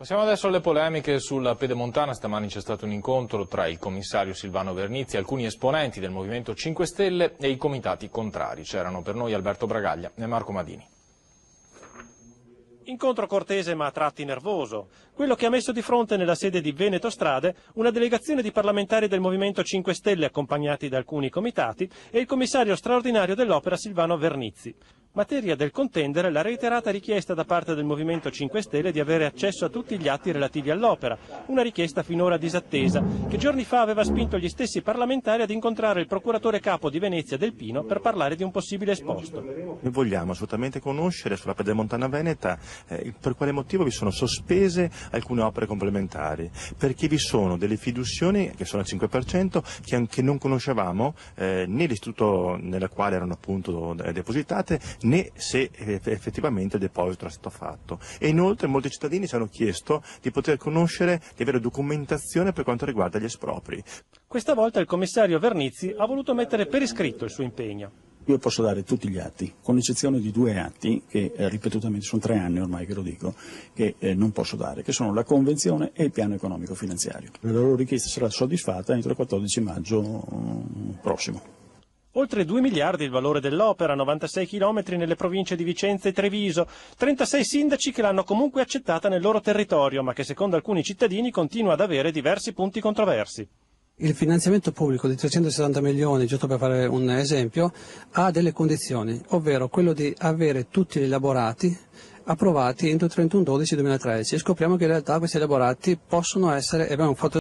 Passiamo adesso alle polemiche sulla Pedemontana. Stamani c'è stato un incontro tra il commissario Silvano Vernizzi, alcuni esponenti del Movimento 5 Stelle e i comitati contrari. C'erano per noi Alberto Bragaglia e Marco Madini. Incontro cortese ma a tratti nervoso, quello che ha messo di fronte nella sede di Veneto Strade una delegazione di parlamentari del Movimento 5 Stelle accompagnati da alcuni comitati e il commissario straordinario dell'opera Silvano Vernizzi. Materia del contendere la reiterata richiesta da parte del Movimento 5 Stelle di avere accesso a tutti gli atti relativi all'opera, una richiesta finora disattesa, che giorni fa aveva spinto gli stessi parlamentari ad incontrare il procuratore capo di Venezia Del Pino per parlare di un possibile esposto. Noi vogliamo assolutamente conoscere sulla Pedemontana Veneta per quale motivo vi sono sospese alcune opere complementari, perché vi sono delle fiduzioni che sono al 5% che non conoscevamo né l'istituto nella quale erano appunto depositate né se effettivamente il deposito era stato fatto. E inoltre molti cittadini ci hanno chiesto di poter conoscere, di avere documentazione per quanto riguarda gli espropri. Questa volta il commissario Vernizzi ha voluto mettere per iscritto il suo impegno. Io posso dare tutti gli atti, con eccezione di 2 atti, che ripetutamente sono 3 anni ormai che lo dico, che non posso dare, che sono la convenzione e il piano economico finanziario. La loro richiesta sarà soddisfatta entro il 14 maggio prossimo. Oltre 2 miliardi il valore dell'opera, 96 chilometri nelle province di Vicenza e Treviso, 36 sindaci che l'hanno comunque accettata nel loro territorio, ma che secondo alcuni cittadini continua ad avere diversi punti controversi. Il finanziamento pubblico di 360 milioni, giusto per fare un esempio, ha delle condizioni, ovvero quello di avere tutti gli elaborati approvati entro il 31/12/2013 e scopriamo che in realtà questi elaborati possono essere, e abbiamo fatto